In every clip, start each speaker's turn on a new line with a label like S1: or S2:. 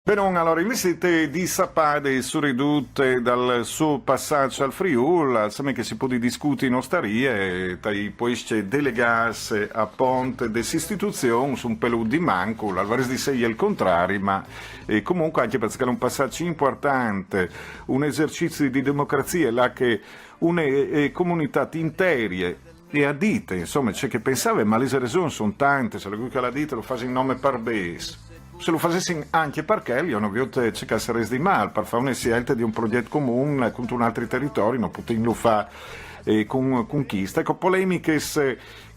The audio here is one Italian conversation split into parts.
S1: Però allora, invece di sapere ridotte dal suo passaggio al Friuli, sembra che si può discutere in osterie, dai queste delegate a ponte delle istituzioni su un pelo di manco, al di sé il contrario, ma comunque anche perché è un passaggio importante, un esercizio di democrazia là che una comunità intere e a dite, insomma, c'è che pensava, ma le ragioni sono tante, se la la dite lo fa in nome per base. Se lo facessi anche perché gli hanno visto c'è che essere di male, per fare una scelta di un progetto comune contro un altro territorio, non potendo fare con conquista. Ecco, polemiche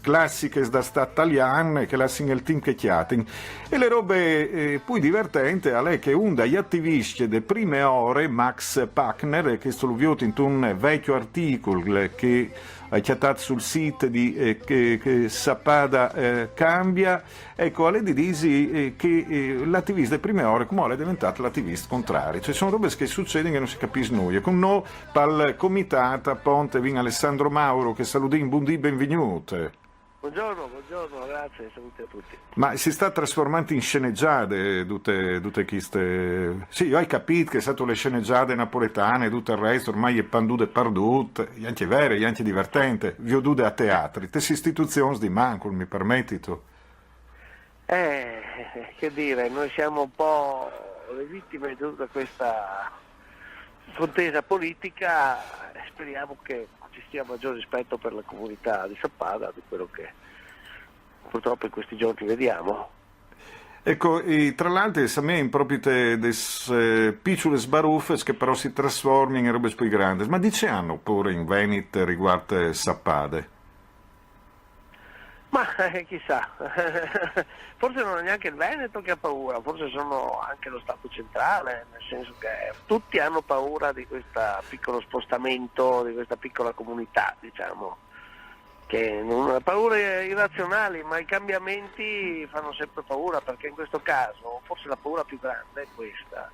S1: classiche da Stato italiano che lasciano il team che chiatin. E le robe poi divertenti è che un degli attivisti delle prime ore, Max Pachner, che sto visto in un vecchio articolo che ha chiatato sul sito di che Sappada cambia, ecco, alle dici che l'attivista delle prime ore come è diventato l'attivista contrario, cioè sono robe che succedono che non si capisce nulla. Con noi pal comitato a Ponte vin Alessandro Mauro che saluti in buondì benvenute.
S2: Buongiorno, grazie, saluti a tutti.
S1: Ma si sta trasformando in sceneggiate tutte queste. Sì, io ho capito che è stato le sceneggiate napoletane e tutto il resto, ormai è pandude perdute, è anche vero, è anche divertente, vi ho dude a teatri, tesse istituzioni di manco, mi permetti tu.
S2: Che dire, noi siamo un po' le vittime di tutta questa contesa politica, speriamo che ci sia maggior rispetto per la comunità di Sappada, di quello che purtroppo in questi giorni vediamo.
S1: Ecco, e tra l'altro a me in proprio delle piccole sbaruffe che però si trasformano in robe più grandi, ma dice hanno pure in Veneto riguardo Sappade?
S2: Ma chissà, forse non è neanche il Veneto che ha paura, forse sono anche lo Stato centrale, nel senso che tutti hanno paura di questo piccolo spostamento, di questa piccola comunità, diciamo, che non ha paure irrazionali, ma i cambiamenti fanno sempre paura, perché in questo caso forse la paura più grande è questa,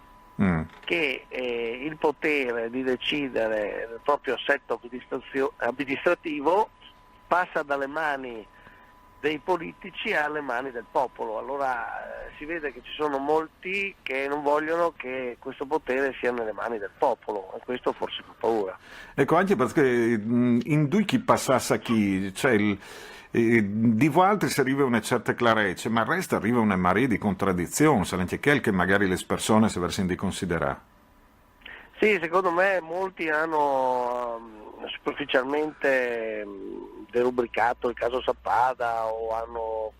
S2: che il potere di decidere del proprio assetto amministrativo passa dalle mani dei politici alle mani del popolo. Allora si vede che ci sono molti che non vogliono che questo potere sia nelle mani del popolo e questo forse fa paura.
S1: Ecco, anche perché in due chi passasse chi, cioè di volte si arriva a una certa chiarezza, ma il resto arriva una marea di contraddizioni, se anche quel che magari le persone si versano di considerare.
S2: Sì, secondo me molti hanno superficialmente derubricato il caso Sappada o hanno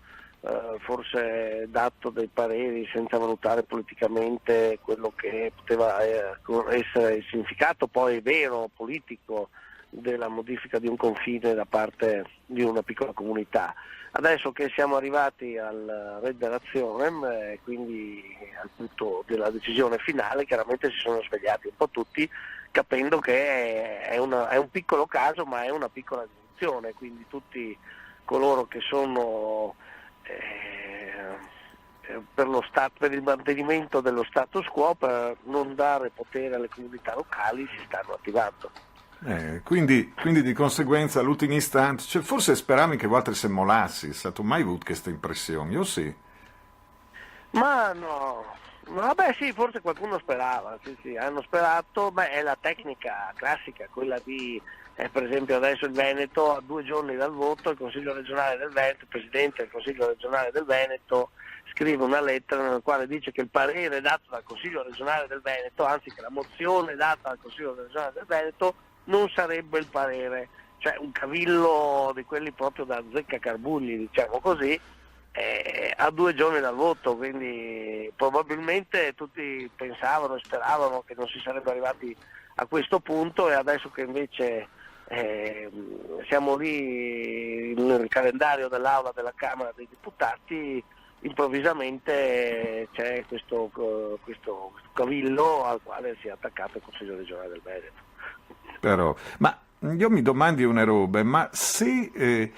S2: forse dato dei pareri senza valutare politicamente quello che poteva essere il significato poi vero, politico, della modifica di un confine da parte di una piccola comunità. Adesso che siamo arrivati al Rederazione, quindi al punto della decisione finale, chiaramente si sono svegliati un po' tutti, capendo che è un piccolo caso, ma è una piccola rivoluzione, quindi tutti coloro che sono per il mantenimento dello status quo, per non dare potere alle comunità locali, si stanno attivando.
S1: Quindi di conseguenza all'ultimo istante, cioè, forse speravi che Walter se molassi, è stato mai avuto questa impressione, io sì.
S2: Ma no, vabbè sì, forse qualcuno sperava, sì, hanno sperato, è la tecnica classica, quella di, per esempio adesso il Veneto a 2 giorni dal voto, il Consiglio regionale del Veneto, il Presidente del Consiglio regionale del Veneto scrive una lettera nella quale dice che il parere dato dal Consiglio regionale del Veneto, anzi che la mozione data dal Consiglio regionale del Veneto non sarebbe il parere, cioè un cavillo di quelli proprio da Zeccacarbugli, diciamo così, a 2 giorni dal voto, quindi probabilmente tutti pensavano e speravano che non si sarebbe arrivati a questo punto, e adesso che invece siamo lì nel calendario dell'Aula della Camera dei Deputati, improvvisamente c'è questo cavillo al quale si è attaccato il Consiglio regionale del Veneto.
S1: Però, ma io mi domandi una roba, ma se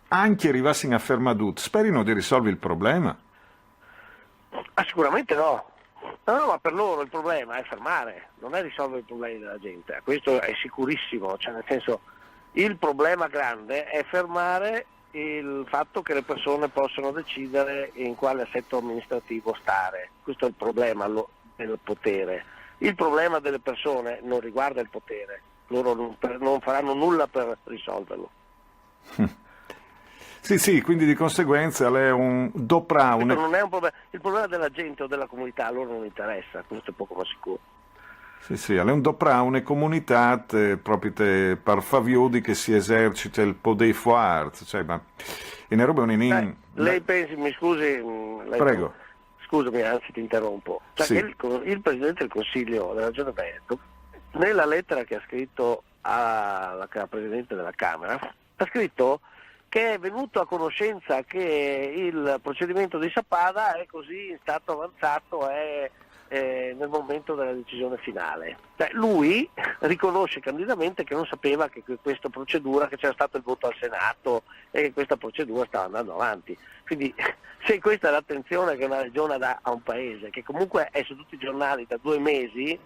S1: anche arrivassi a fermadut, sperino di risolvere il problema?
S2: Sicuramente no. No, ma per loro il problema è fermare, non è risolvere i problemi della gente, questo è sicurissimo, cioè nel senso, il problema grande è fermare il fatto che le persone possano decidere in quale assetto amministrativo stare, questo è il problema del potere. Il problema delle persone non riguarda il potere, loro non faranno nulla per risolverlo.
S1: Sì, quindi di conseguenza lei è un dopraune.
S2: Questo non è un problema, il problema della gente o della comunità a loro non interessa, questo è poco ma sicuro.
S1: Sì, è un dopraune comunitat proprio per faviodi che si esercita il potere forte, cioè, ma in roba un inin...
S2: Lei pensi, mi scusi,
S1: Prego.
S2: Scusami, anzi ti interrompo. Cioè,
S1: Sì.
S2: il Presidente del Consiglio della Regione Veneto, nella lettera che ha scritto alla Presidente della Camera, ha scritto che è venuto a conoscenza che il procedimento di Sappada è così in stato avanzato, è nel momento della decisione finale. Cioè, lui riconosce candidamente che non sapeva che questa procedura, che c'era stato il voto al Senato e che questa procedura stava andando avanti. Quindi se questa è l'attenzione che una regione dà a un paese, che comunque è su tutti i giornali da 2 mesi,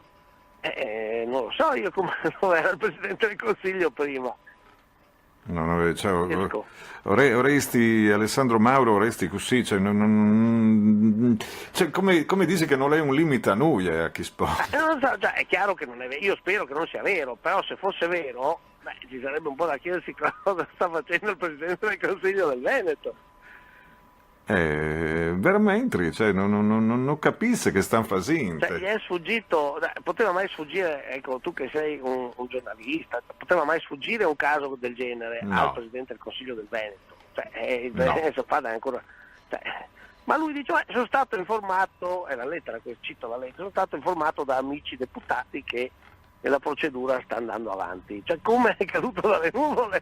S2: non lo so io come non era il Presidente del Consiglio prima.
S1: No, cioè, oresti Alessandro Mauro, oresti così, cioè, cioè, come dice che non è un limite a noi a chi sposa.
S2: Non so, cioè, è chiaro che non è vero, io spero che non sia vero, però se fosse vero, ci sarebbe un po' da chiedersi cosa sta facendo il Presidente del Consiglio del Veneto.
S1: Veramente, cioè, non capisce che stanno facendo.
S2: Cioè, gli è sfuggito, poteva mai sfuggire, ecco, tu che sei un giornalista, poteva mai sfuggire un caso del genere al Presidente del Consiglio del Veneto? Cioè, il Presidente Sappada è ancora... Cioè, ma lui dice, sono stato informato, è la lettera, cito la lettera, sono stato informato da amici deputati che la procedura sta andando avanti. Cioè, come è caduto dalle nuvole?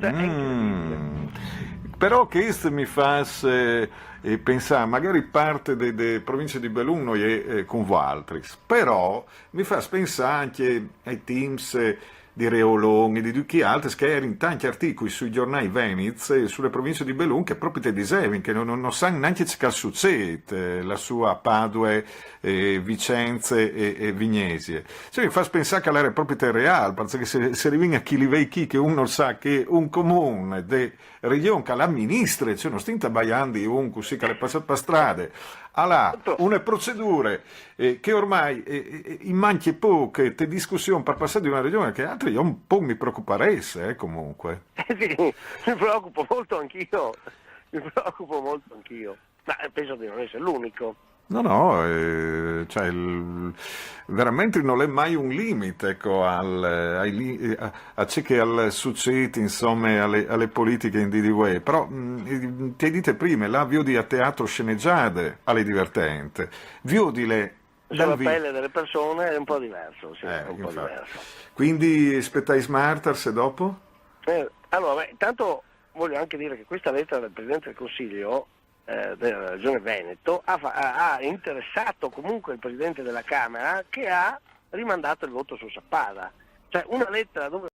S2: Cioè, è incredibile.
S1: Però questo mi fa pensare, magari parte delle province di Belluno e con altri, però mi fa pensare anche ai teams di Reolon e di tutti gli altri che erano tanti articoli sui giornali venezi e sulle province di Belluno che proprio ti dicevano che non sanno neanche che succede la sua Padue, Vicenze e Vignesie. Cioè mi fa pensare che era proprio reale, perché se arrivi a chi li vei chi che uno sa che un comune de regione che l'amministra, cioè non stinta baiando un così che le passa per strade, ha una procedure che ormai in manchi poche te discussioni per passare di una regione che altri io un po' mi preoccuperesse comunque.
S2: Sì, mi preoccupo molto anch'io, ma penso di non essere l'unico.
S1: No, cioè, veramente non è mai un limite, ecco, a ciò che succede, insomma, alle politiche in DDW. Però, ti dite prima, là vedi a teatro sceneggiate, alle divertente, vedi le...
S2: Sulla pelle delle persone è un po' diverso, sì, è un po' diverso.
S1: Quindi aspettai Smarters e dopo?
S2: Allora, intanto voglio anche dire che questa lettera del Presidente del Consiglio della Regione Veneto ha interessato comunque il Presidente della Camera, che ha rimandato il voto su Sappada. Cioè una lettera dove